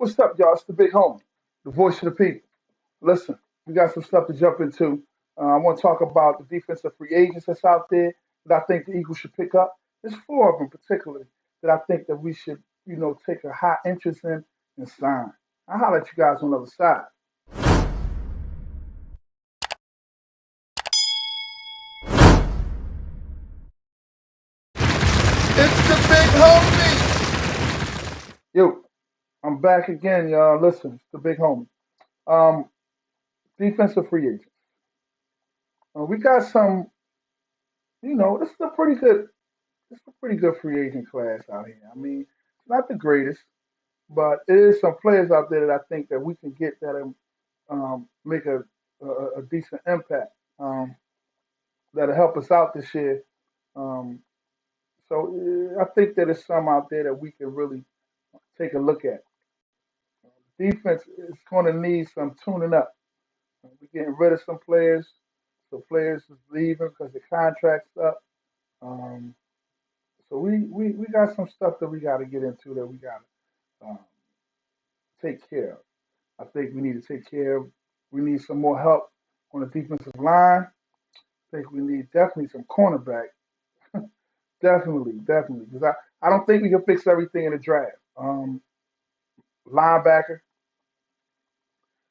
What's up, y'all? It's the big homie, the voice of the people. Listen, we got some stuff to jump into. I want to talk about the defensive free agents that's out there that I think the Eagles should pick up. There's four of them particularly that I think that we should, take a high interest in and sign. I'll holler at you guys on the other side. It's the big homie. Yo, I'm back again, y'all. Listen, it's the big homie. Um, Defensive free agents. We got some, this is a pretty good it's a pretty good free agent class out here. I mean, it's not the greatest, but it is some players out there that I think that we can get that make a decent impact, that'll help us out this year. Um, so I think that there's some out there that we can really take a look at. Defense is going to need some tuning up. We're getting rid of some players. So players is leaving because the contract's up. Um, so we got some stuff that we got to get into that we got to take care of. I think we need to take care of. We need some more help on the defensive line. I think we need definitely some cornerback. Definitely. Because I don't think we can fix everything in the draft. Linebacker,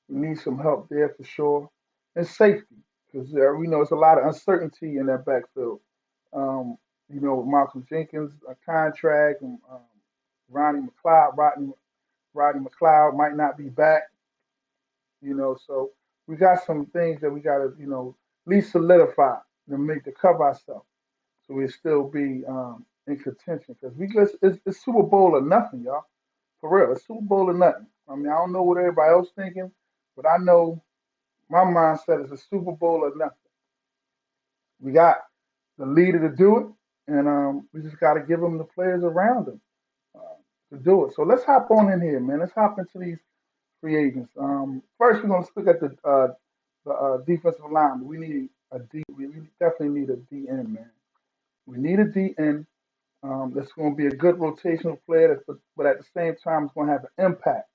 we need some help there for sure. And safety, because we know there's a lot of uncertainty in that backfield. Um, with Malcolm Jenkins, a contract, and Rodney McLeod might not be back. So we got some things that we got to, at least solidify and make to cover ourselves, so we still be in contention. Because it's Super Bowl or nothing, y'all. For real, it's Super Bowl or nothing. I mean, I don't know what everybody else thinking, but I know my mindset is a Super Bowl or nothing. We got the leader to do it, and we just got to give them the players around them to do it. So let's hop on in here, man. Let's hop into these free agents. First, we're gonna look at the defensive line. We need a D. We definitely need a DN, man. We need a DN that's going to be a good rotational player, but at the same time, it's going to have an impact.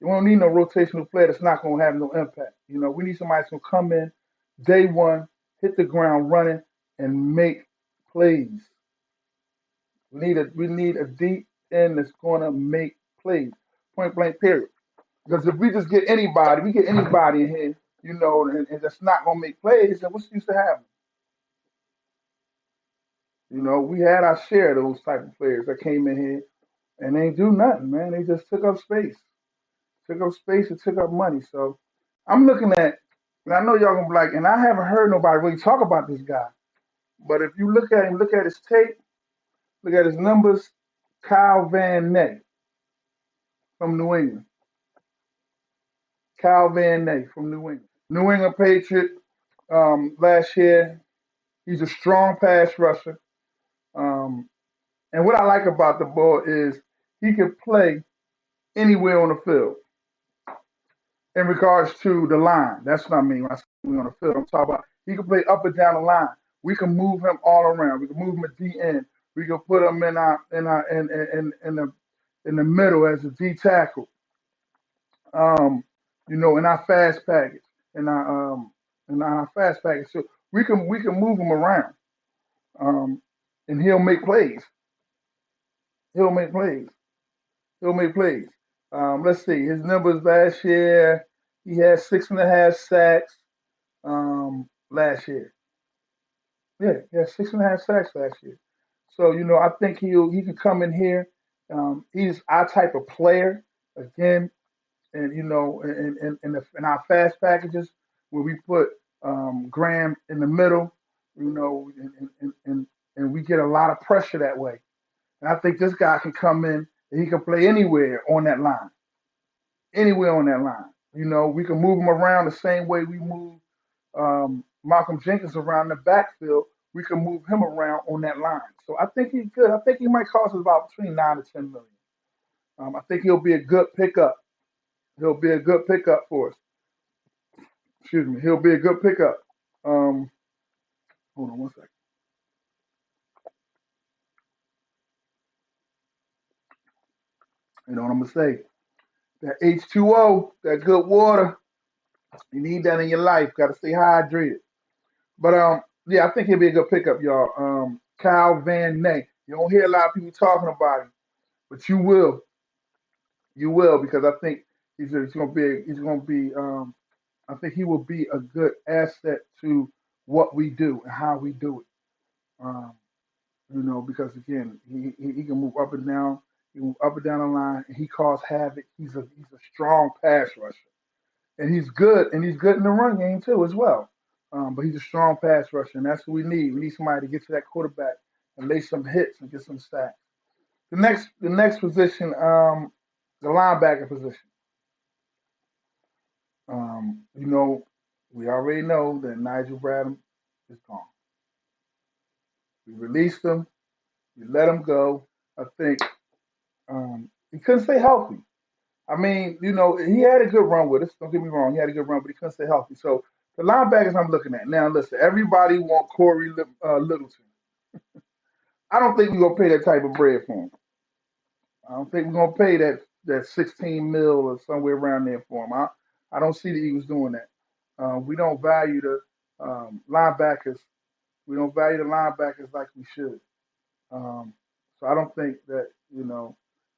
You don't need no rotational player that's not going to have no impact. We need somebody that's going to come in day one, hit the ground running, and make plays. We need a deep end that's going to make plays. Point blank. Period. Because if we just we get anybody in here, and that's not going to make plays, then what's the use of having? We had our share of those type of players that came in here and they ain't do nothing, man. They just took up space and took up money. So I'm looking at, and I know y'all gonna be like, and I haven't heard nobody really talk about this guy. But if you look at him, look at his tape, look at his numbers, Kyle Van Ney from New England. Kyle Van Ney from New England. New England Patriot last year. He's a strong pass rusher. Um, and what I like about the boy is he can play anywhere on the field in regards to the line. That's what I mean when I say on the field. I'm talking about he can play up and down the line. We can move him all around. We can move him at D end. We can put him in the middle as a D tackle. In our fast package, in our fast package. So we can move him around. Um, and he'll make plays. He'll make plays. He'll make plays. Let's see. His numbers last year, he had 6.5 sacks. Last year. Yeah, he had 6.5 sacks last year. So I think he can come in here. He's our type of player again, and in our fast packages where we put Graham in the middle, and we get a lot of pressure that way. And I think this guy can come in and he can play anywhere on that line. We can move him around the same way we move Malcolm Jenkins around the backfield. We can move him around on that line. So I think he's good. I think he might cost us about between 9 to 10 million. I think he'll be a good pickup. He'll be a good pickup for us. Excuse me. He'll be a good pickup. Um, Hold on one second. You know what I'm gonna say? That H2O, that good water. You need that in your life. Got to stay hydrated. But yeah, I think he'll be a good pickup, y'all. Kyle Van Ney. You don't hear a lot of people talking about him, but you will. You will because I think he's going to be. He's going to be. I think he will be a good asset to what we do and how we do it. Um, because again, he can move up and down. He can move up and down the line, and he causes havoc. He's a strong pass rusher, and he's good in the run game too as well. But he's a strong pass rusher, and that's what we need. We need somebody to get to that quarterback and lay some hits and get some sacks. The next position, the linebacker position. You know, we already know that Nigel Bradham is gone. We released him. We let him go. I think he couldn't stay healthy. I mean, he had a good run with us. Don't get me wrong, he had a good run, but he couldn't stay healthy. So the linebackers I'm looking at now. Listen, everybody want Corey Littleton. I don't think we're gonna pay that type of bread for him. I don't think we're gonna pay that 16 mil or somewhere around there for him. I don't see the Eagles doing that. We don't value the linebackers. We don't value the linebackers like we should. Um, so I don't think that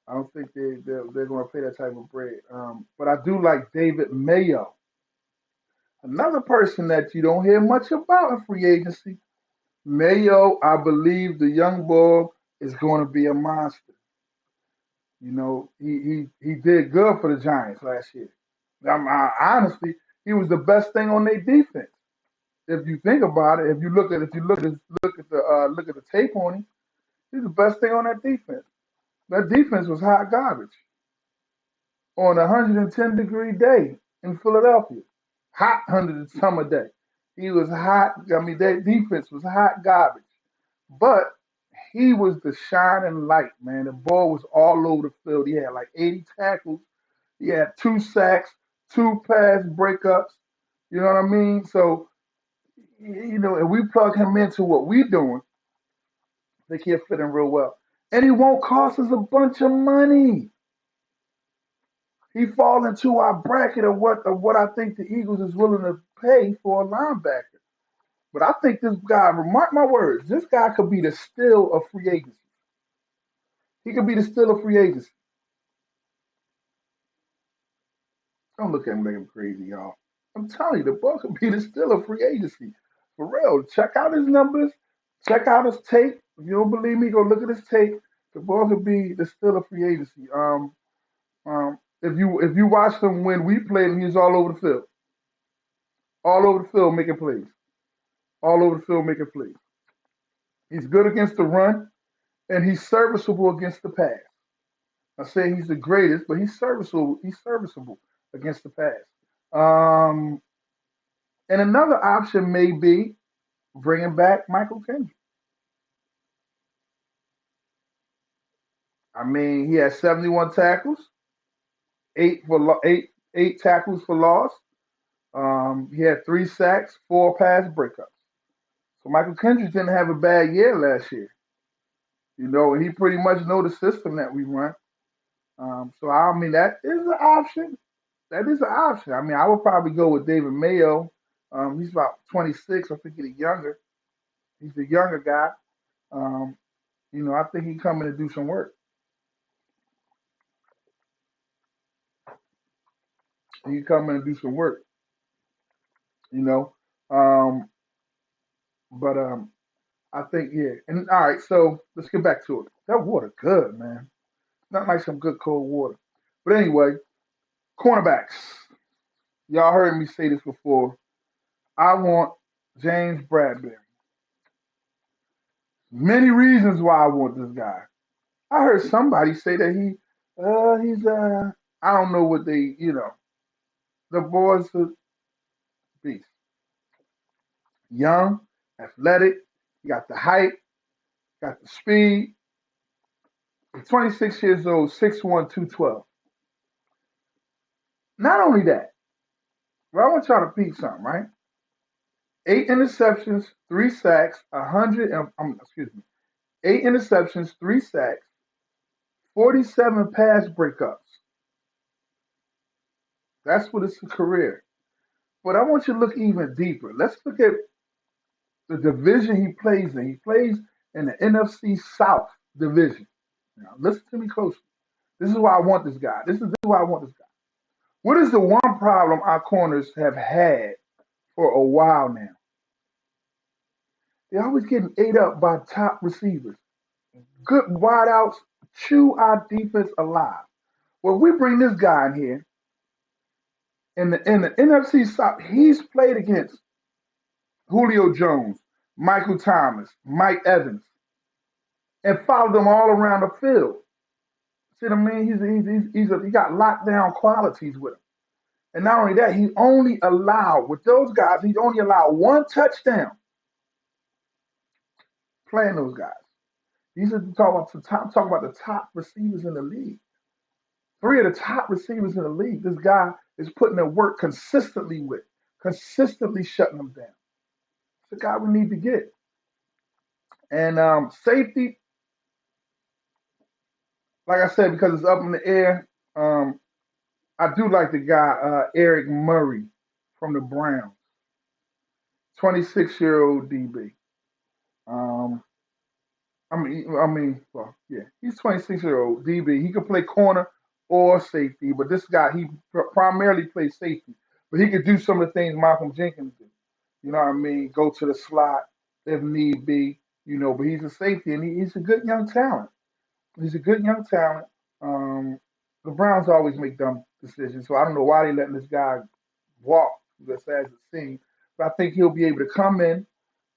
I don't think they're going to pay that type of bread. But I do like David Mayo, another person that you don't hear much about in free agency. Mayo, I believe the young boy is going to be a monster. He did good for the Giants last year. Honestly, he was the best thing on their defense. If you think about it, if you look at the tape on him, he's the best thing on that defense. That defense was hot garbage on a 110-degree day in Philadelphia. Hot 100 summer day. He was hot. I mean, that defense was hot garbage. But he was the shining light, man. The ball was all over the field. He had like 80 tackles. He had 2 sacks, 2 pass breakups. You know what I mean? So, and we plug him into what we're doing, I think he'll fit in real well. And he won't cost us a bunch of money. He fall into our bracket of what I think the Eagles is willing to pay for a linebacker. But I think this guy, mark my words, this guy could be the steal of free agency. He could be the steal of free agency. Don't look at him like I'm crazy, y'all. I'm telling you, the boy could be the steal of free agency. For real. Check out his numbers. Check out his tape. If you don't believe me, go look at his tape. The boy could be the steal of free agency. If you watched him when we played him, he was all over the field. All over the field making plays. All over the field making plays. He's good against the run, and he's serviceable against the pass. I say he's the greatest, but he's serviceable. He's serviceable against the pass. Um, and another option may be bringing back Michael Kendrick. I mean, he has 71 tackles, eight tackles for loss. He had 3 sacks, 4 pass breakups. So Michael Kendrick didn't have a bad year last year. And he pretty much know the system that we run. So I mean that is an option. That is an option. I mean, I would probably go with David Mayo. He's about 26. I think he's younger. He's a younger guy. Um, I think he's coming to do some work. He's coming to do some work. You know. Um, but I think yeah. And all right, so let's get back to it. That water good, man. Not like some good cold water. But anyway, cornerbacks. Y'all heard me say this before. I want James Bradbury. Many reasons why I want this guy. I heard somebody say that he's I don't know what the boy's a beast. Young, athletic, he got the height, got the speed. He's 26 years old, 6'1", 212. Not only that, but I want y'all to peep something, right? 8 interceptions, 3 sacks, 100. Excuse me. 8 interceptions, 3 sacks, 47 pass breakups. That's what it's a career. But I want you to look even deeper. Let's look at the division he plays in. He plays in the NFC South division. Now, listen to me closely. This is why I want this guy. This is why I want this guy. What is the one problem our corners have had for a while now? They're always getting ate up by top receivers. Good wideouts chew our defense alive. Well, we bring this guy in here in the NFC South. He's played against Julio Jones, Michael Thomas, Mike Evans, and followed them all around the field. See what I mean? He got lockdown qualities with him. And not only that, he only allowed with those guys. He only allowed one touchdown playing those guys. These are talking about the top receivers in the league. Three of the top receivers in the league. This guy is putting in work consistently with, consistently shutting them down. It's the guy we need to get. And safety, like I said, because it's up in the air. I do like the guy Eric Murray from the Browns, 26-year-old DB. Um, well, yeah, he's 26-year-old DB. He could play corner or safety, but this guy he primarily plays safety. But he could do some of the things Malcolm Jenkins did. You know what I mean? Go to the slot if need be. You know, but he's a safety and he's a good young talent. He's a good young talent. Um, the Browns always make dumb decisions, so I don't know why they letting this guy walk. As it seems, but I think he'll be able to come in.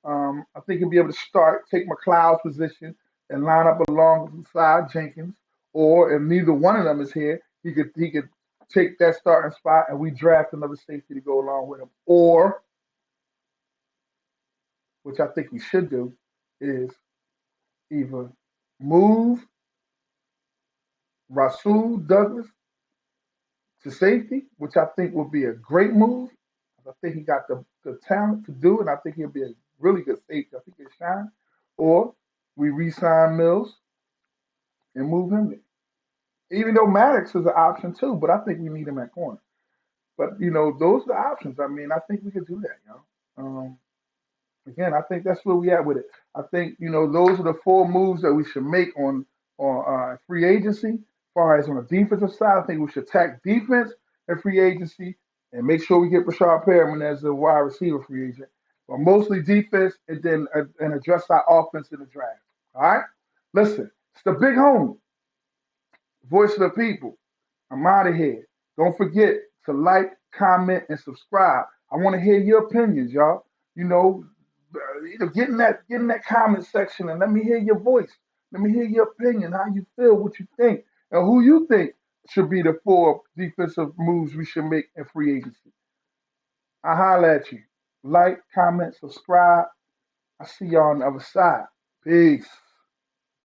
I think he'll be able to start, take McLeod's position, and line up alongside Jenkins. Or if neither one of them is here, he could take that starting spot, and we draft another safety to go along with him. Or, which I think he should do, is either move Rasul Douglas to safety, which I think would be a great move. I think he got the talent to do it, and I think he'll be a really good safety. I think he'll shine. Or we re-sign Mills and move him there. Even though Maddox is an option too, but I think we need him at corner. But you know, those are the options. I mean, I think we could do that. You know, again, I think that's where we at with it. I think you know those are the four moves that we should make on free agency. As far as on the defensive side, I think we should attack defense and free agency and make sure we get Rashard Perriman as a wide receiver free agent. But mostly defense and then and address our offense in the draft. All right? Listen, it's the big homie, voice of the people. I'm out of here. Don't forget to like, comment, and subscribe. I want to hear your opinions, y'all. You know, get in that comment section and let me hear your voice. Let me hear your opinion, how you feel, what you think, and who you think should be the four defensive moves we should make in free agency. I holler at you. Like, comment, subscribe. I see y'all on the other side. Peace.